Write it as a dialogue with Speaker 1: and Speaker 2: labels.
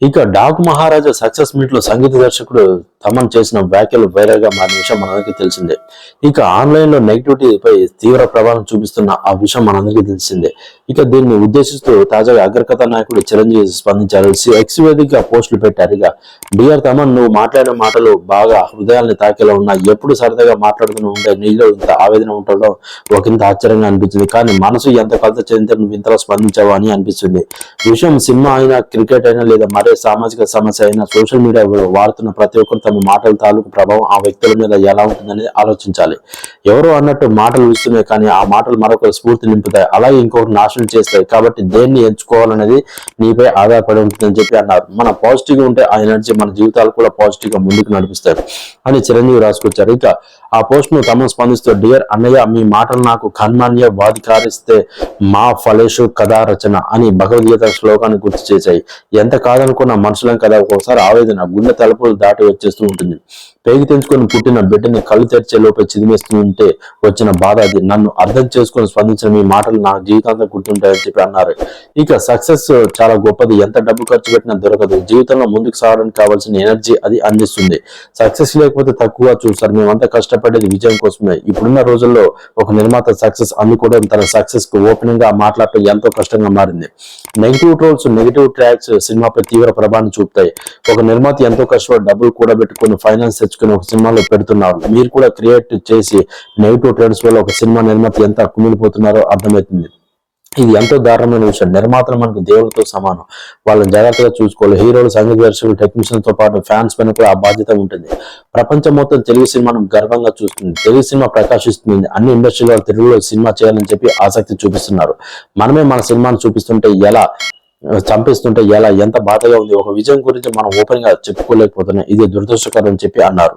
Speaker 1: ఇక డాక్ మహారాజా success meet లో సంగీత దర్శకుడు తమన్ చేసిన వ్యాఖ్యలు వైరల్ గా మారిన విషయం మనందరికీ తెలిసిందే. ఇక ఆన్లైన్ లో నెగిటివిటీపై తీవ్ర ప్రభావం చూపిస్తున్న ఆ విషయం మనందరికీ తెలిసిందే. ఇక దీన్ని ఉద్దేశిస్తూ తాజాగా అగ్రకథా నాయకుడు చిరంజీవి స్పందించారు. ఎక్స్ వేదికగా పోస్టులు పెట్టారు. ఇక డియర్ తమన్, నువ్వు మాట్లాడిన మాటలు బాగా హృదయాల్ని తాకేలా ఉన్నాయి. ఎప్పుడు సరదాగా మాట్లాడుతూ ఉంటే నీలో ఇంత ఆవేదన ఉండడం ఒకంత ఆశ్చర్యంగా అనిపించింది. కానీ మనసు ఎంత కలత చెందితే నువ్వు ఇంతలో స్పందించావు అని అనిపిస్తుంది. విషయం సినిమా అయినా, క్రికెట్ అయినా, లేదా మరే సామాజిక సమస్య అయినా సోషల్ మీడియా వాడుతున్న ప్రతి ఒక్కరు తమ మాటల తాలూకు ప్రభావం ఆ వ్యక్తుల మీద ఎలా ఉంటుందనేది ఆలోచించాలి. ఎవరో అన్నట్టు మాటలు ఇస్తున్నాయి, కానీ ఆ మాటలు మరొకరు స్ఫూర్తి నింపుతాయి, అలాగే ఇంకొకరు నాశనం చేస్తాయి. కాబట్టి దేన్ని ఎంచుకోవాలనేది నీపై ఆధారపడి ఉంటుందని చెప్పి అన్నారు. మన పాజిటివ్ గా ఉంటే ఆ ఎనర్జీ మన జీవితాలు కూడా పాజిటివ్ గా ముందుకు నడిపిస్తారు అని చిరంజీవి రాసుకొచ్చారు. ఇక ఆ పోస్ట్ ను తమ స్పందిస్తూ, డియర్ అన్నయ్య, మీ మాటలు నాకు కన్మాన్య వాధికారిస్తే మా ఫలేషు కథా రచన అని భగవద్గీత శ్లోకాన్ని గుర్తు చేశాయి. ఎంత కాదనుకున్న మనుషులం కదా, ఒక్కోసారి ఆవేదన గుండె తలుపులు దాటి వచ్చేస్తూ ఉంటుంది. పేగి తెంచుకొని పుట్టిన బిడ్డని కళ్ళు తెరిచే లోపే చిదిమేస్తూ ఉంటే వచ్చిన బాధ అది. నన్ను అర్థం చేసుకొని స్పందించిన మీ మాటలు నా జీవితాంతం గుర్తుంటాయని చెప్పి అన్నారు. ఇక సక్సెస్ చాలా గొప్పది, ఎంత డబ్బు ఖర్చు పెట్టినా దొరకదు. జీవితంలో ముందుకు సాగడానికి కావాల్సిన ఎనర్జీ అది అందిస్తుంది. సక్సెస్ లేకపోతే తక్కువగా చూస్తారు. మేమంతా కష్టపడేది విజయం కోసమే. ఇప్పుడున్న రోజుల్లో ఒక నిర్మాత సక్సెస్ అందుకోవడం, తన సక్సెస్ కు ఓపెనింగ్ గా మాట్లాడటం ఎంతో కష్టంగా మారింది. నెగిటివ్ ట్రోల్స్, నెగిటివ్ ట్రాక్స్ సినిమాపై తీవ్ర ప్రభావం చూపుతాయి. ఒక నిర్మాత ఎంతో కష్టపడి డబ్బులు కూడా పెట్టుకుని ఫైనాన్స్ తెచ్చుకుని ఒక సినిమాలో పెడుతున్నారు. మీరు కూడా క్రియేట్ చేసి నెగిటివ్ ట్రెండ్స్ వల్ల ఒక సినిమా నిర్మాత ఎంత కుమిలిపోతున్నారో అర్థమవుతుంది. ఇది ఎంతో దారుణమైన విషయం. నిర్మాతలు మనకు దేవులతో సమానం, వాళ్ళని జాగ్రత్తగా చూసుకోవాలి. హీరోలు, సంగీత దర్శకులు, టెక్నీషియన్ తో పాటు ఫ్యాన్స్ పైన కూడా ఆ బాధ్యత ఉంటుంది. ప్రపంచం మొత్తం తెలుగు సినిమాను గర్వంగా చూస్తుంది. తెలుగు సినిమా ప్రకాశిస్తుంది. అన్ని ఇండస్ట్రీ వాళ్ళు తెలుగులో సినిమా చేయాలని చెప్పి ఆసక్తి చూపిస్తున్నారు. మనమే మన సినిమాను చూపిస్తుంటే ఎలా, చంపిస్తుంటే ఎలా, ఎంత బాధగా ఉంది. ఒక విజయం గురించి మనం ఓపెన్ గా చెప్పుకోలేకపోతున్నాం. ఇది దురదృష్టకరం అని చెప్పి అన్నారు.